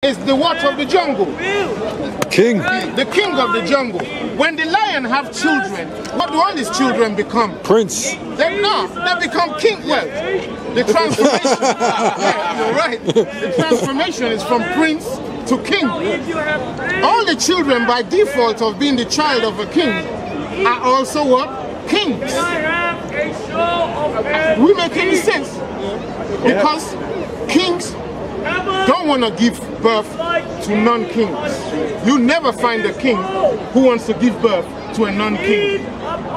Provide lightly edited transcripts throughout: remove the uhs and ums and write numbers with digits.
is the what of the jungle? King. The king of the jungle. When the lion have children, what do all his children become? Prince. They become king. Well, the transformation. Yeah, you're right. The transformation is from prince to king. All the children by default of being the child of a king are also what? Kings. We make any sense? Because kings don't want to give birth to non-kings. You never find a king who wants to give birth to a non-king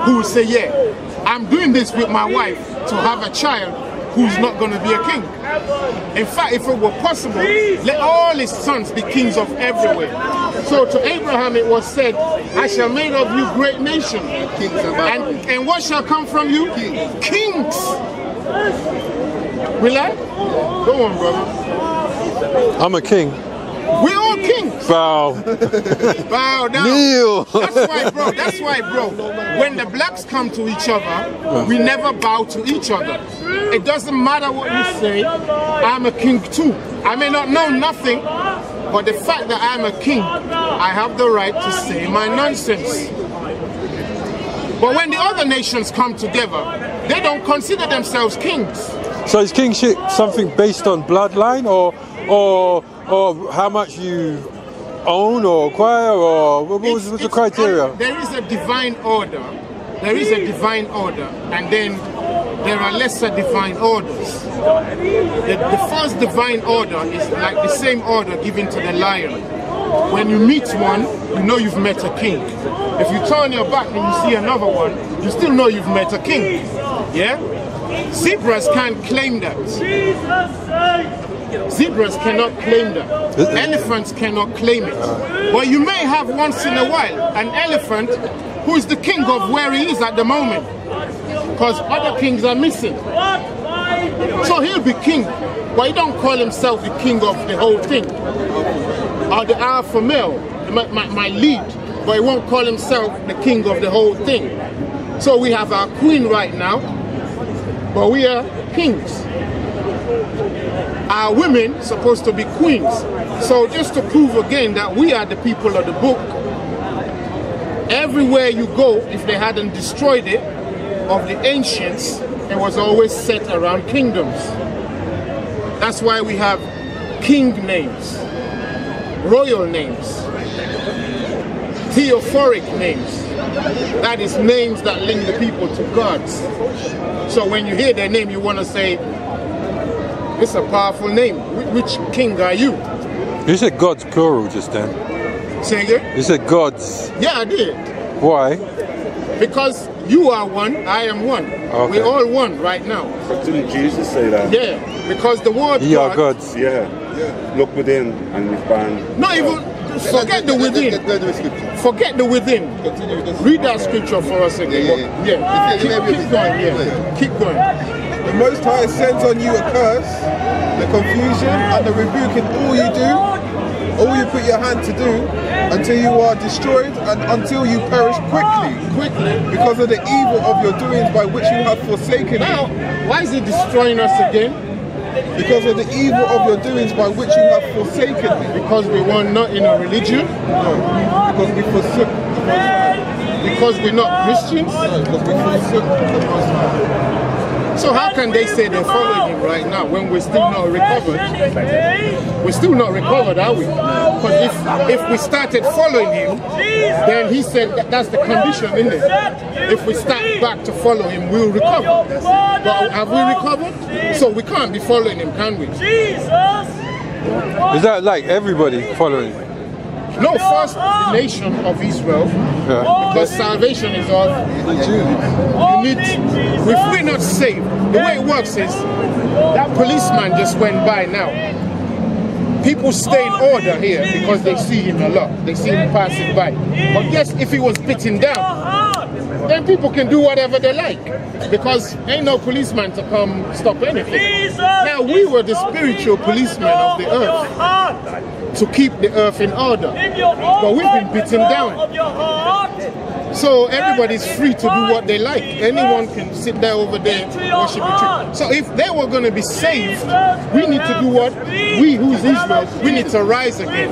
who will say, yeah, I'm doing this with my wife to have a child who's not going to be a king. In fact, if it were possible, let all his sons be kings of everywhere. So to Abraham it was said, I shall make of you great nation. And what shall come from you? Kings. Will I? Go on, brother. I'm a king. We're all kings. Bow. Bow down. Kneel. That's why, bro. When the blacks come to each other, we never bow to each other. It doesn't matter what you say. I'm a king too. I may not know nothing, but the fact that I'm a king, I have the right to say my nonsense. But when the other nations come together, they don't consider themselves kings. So is kingship something based on bloodline or how much you own or acquire, or what's the criteria? There is a divine order. There is a divine order, and then there are lesser divine orders. The first divine order is like the same order given to the lion. When you meet one, you know you've met a king. If you turn your back and you see another one, you still know you've met a king. Yeah? Zebras can't claim that. Zebras cannot claim that. Elephants cannot claim it. But you may have once in a while an elephant who is the king of where he is at the moment. Because other kings are missing. So he'll be king. But he don't call himself the king of the whole thing. Or the alpha male, my lead. But he won't call himself the king of the whole thing. So we have our queen right now. But we are kings. Our women supposed to be queens. So just to prove again that we are the people of the book, everywhere you go, if they hadn't destroyed it, of the ancients, it was always set around kingdoms. That's why we have king names, royal names, theophoric names. That is names that link the people to gods. So when you hear their name, you want to say, it's a powerful name. Which king are you? You said gods plural just then. Say again? You said gods. Yeah, I did. Why? Because you are one, I am one. Okay. We're all one right now. Didn't Jesus say that? Yeah, because the word Ye are gods. Yeah. Look within and you find... Not even... Forget the within. Forget the within. Read that scripture for us again. Yeah. Keep going. Yeah. Keep going. The Most High sends on you a curse, the confusion and the rebuke in all you do, all you put your hand to do, until you are destroyed and until you perish quickly, because of the evil of your doings by which you have forsaken Now, me. why is he destroying us again? Because of the evil of your doings by which you have forsaken me. Because we were not in a religion? No, because we forsook the Most High. Because we're not Christians? No, because we forsook the Most High. So how can they say they're following him right now when we're still not recovered? We're still not recovered, are we? Because if we started following him, then he said that's the condition, isn't it? If we start back to follow him, we'll recover. But have we recovered? So we can't be following him, can we? Is that like everybody following? No, first the nation of Israel, because salvation is of the Jews. You need, if we're not saved, the way it works is, that policeman just went by now. People stay in order here because they see him a lot. They see him passing by. But guess if he was beaten down, then people can do whatever they like. Because ain't no policeman to come stop anything. Now we were the spiritual policemen of the earth, to keep the earth in order. But we've been beaten down. So everybody's free to do what they like. Anyone can sit there over there worship a tree. So if they were going to be saved, we need to do what? We who's Israel, we need to rise again.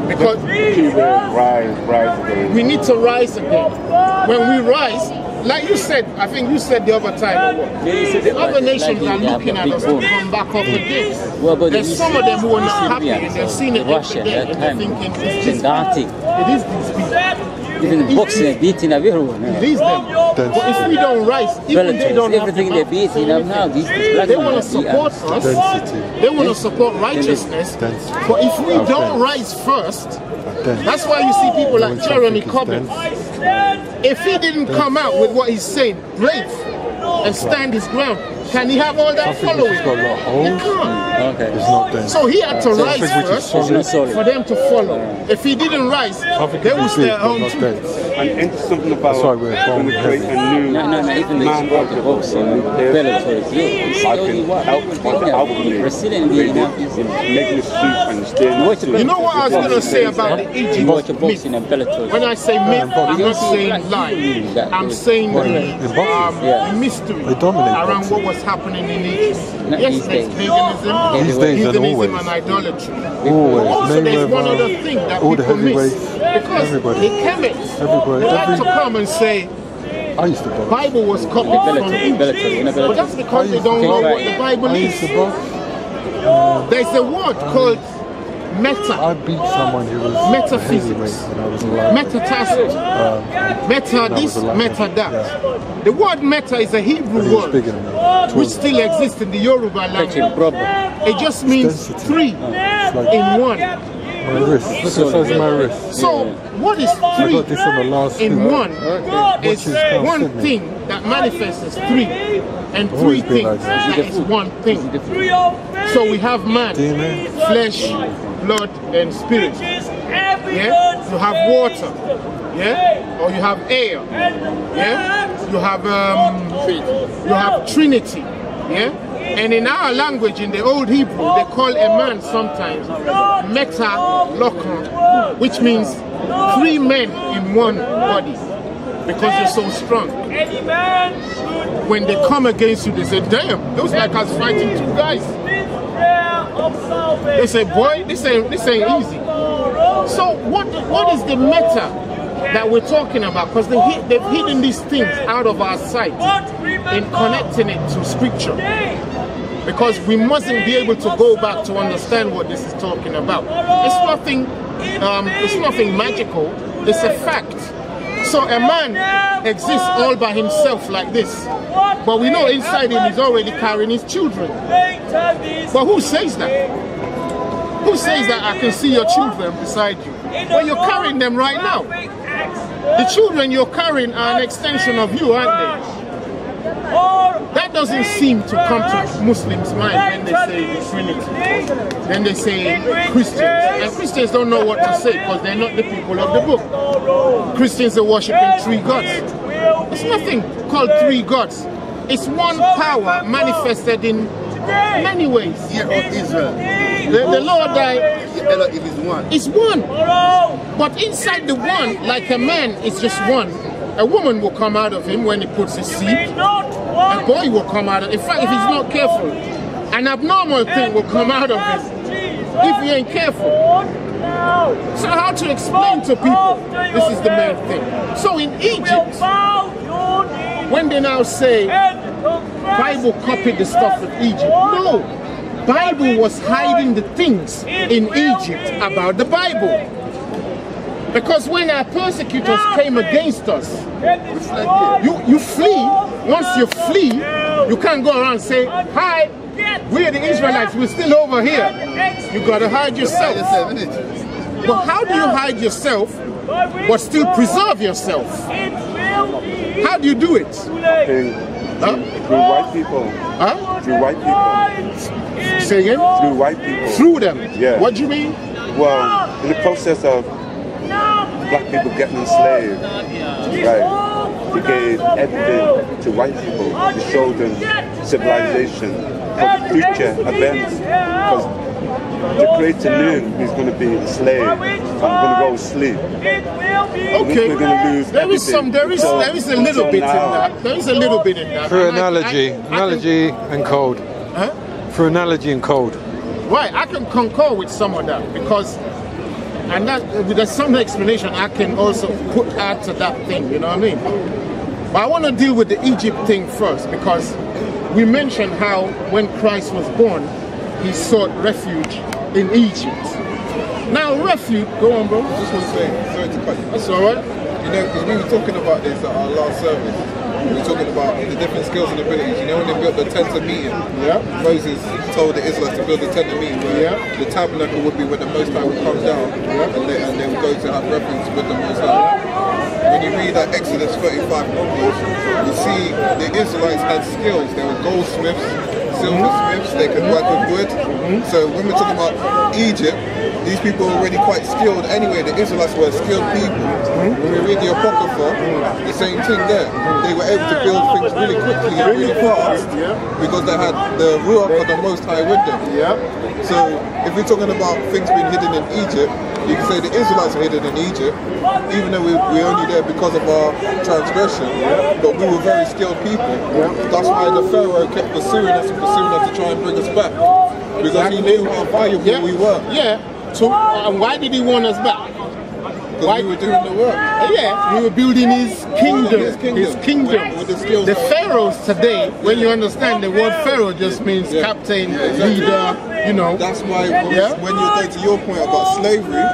Because we need to rise again. When we rise, like you said, I think you said the other time, the other nations are looking at us to come back up again. There's some of them who are not happy and they're seeing it every day and they're thinking, it is these people. Even boxing, beating everyone. It is them. But if we don't rise, even they don't everything they're beating them now. They want to support us. They want to support righteousness. But if we don't rise first, that's why you see people like Jeremy Corbyn. If he didn't come out with what he's saying, brave, and stand his ground, can he have all that following? He can't. Okay. It's not dense. So he had to rise first for them to follow. If he didn't rise, they will stay at home too. And into something about when we create a new man of the boxing, making a suit and staying. You know what I was going to say about the Egypt myth? When I say myth, I'm not saying lie. I'm saying the mystery around what was happening in Egypt. Yes, there's paganism, heathenism and idolatry. Also, there's one other thing that people miss. Because the chemists, they like to come and say, the Bible was copied from Egypt. But that's because they don't know what the Bible is. There's a word called meta. I beat someone who was metaphysics. Meta this, meta that. The word meta is a Hebrew word which still exists in the Yoruba language. It just means three in one. My wrist. Look at the size of my wrist. So what is three in one? Is one thing that manifests as three, and three things that is one thing. So we have man, flesh, blood, and spirit. Yeah, you have water. Yeah, or you have air. Yeah, you have Trinity. Yeah. And in our language, in the old Hebrew, they call a man sometimes meta-lokon, which means three men in one body, because they're so strong. When they come against you, they say, damn, looks like us fighting two guys. They say, boy, this ain't easy. So what is the meta that we're talking about? Because they've hidden these things out of our sight in connecting it to scripture. Because we mustn't be able to go back to understand what this is talking about. It's nothing magical, it's a fact. So a man exists all by himself like this, but we know inside him he's already carrying his children. But who says that? Who says that I can see your children beside you? Well, you're carrying them right now. The children you're carrying are an extension of you, aren't they? That doesn't seem to come to Muslims' mind when they say the Trinity. Then they say Christians. And Christians don't know what to say because they're not the people of the book. Christians are worshipping three gods. It's nothing called three gods. It's one power manifested in many ways. The Lord is one. But inside the one, like a man is just one, a woman will come out of him when he puts his seed. A boy will come out of him. In fact, if he's not careful, an abnormal thing will come out of him if he ain't careful. So how to explain to people this is the main thing? So in Egypt, when they now say Bible copied the stuff of Egypt, no. Bible was hiding the things in Egypt about the Bible. Because when our persecutors came against us, you flee. Once you flee, you can't go around and say, hi, we're the Israelites, we're still over here. You got to hide yourself. But how do you hide yourself but still preserve yourself? How do you do it? Through white people. Huh? Through white people. Say again? Through white people. Through them? Yeah. What do you mean? Well, in the process of black people getting enslaved, right? They gave everything to white people. They showed them civilization for future events. Because the creator knew he's going to be a slave. I'm going to go to sleep. Okay. We're going to lose there is a little bit in that. There is a little bit in that. Through analogy and code. Huh? Through analogy and code. Right, I can concur with some of that because, and that there's some explanation I can also add to that thing. You know what I mean? But I want to deal with the Egypt thing first because we mentioned how when Christ was born, he sought refuge in Egypt. Now, refuge, go on, bro. Just want to say, sorry to cut you. That's all right. You know, because we were talking about this at our last service. We were talking about the different skills and abilities. You know, when they built the tent of meeting, Moses told the Israelites to build the tent of meeting where the tabernacle would be when the Most High would come down and they would go to have reference with the Most High. When you read that Exodus 35 onwards, you see the Israelites had skills. They were goldsmiths, silversmiths, they could work with wood. So when we're talking about Egypt, these people were already quite skilled anyway. The Israelites were skilled people. When we read the Apocrypha, the same thing there. They were able to build things really quickly and really fast because they had the Ruach of the Most High with them. So if we're talking about things being hidden in Egypt, you can say the Israelites are hidden in Egypt, even though we're only there because of our transgression, but we were very skilled people. That's why the Pharaoh kept pursuing us to try and bring us back. Because he knew how valuable we were. So why did he want us back? Because we were doing the work. We were building his kingdom. His kingdom. With the skills the pharaohs today, when you understand the word pharaoh just means captain, leader, you know. That's why when you're going to your point about slavery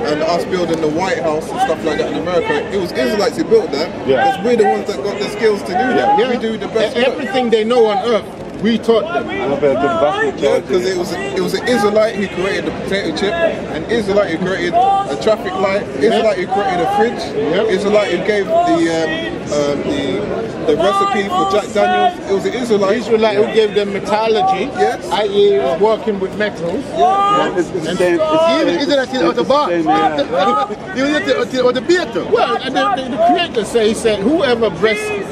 and us building the White House and stuff like that in America, it was Israelites who built that. Because we're the ones that got the skills to do that. We do the best work. Everything they know on earth, we taught them. Because it was an Israelite who created the potato chip, an Israelite who created a traffic light, Israelite who created a fridge, Israelite who gave the recipe for Jack Daniels. It was an Israelite who gave them metallurgy, i.e. working with metals. Well, and the creator said, whoever breasts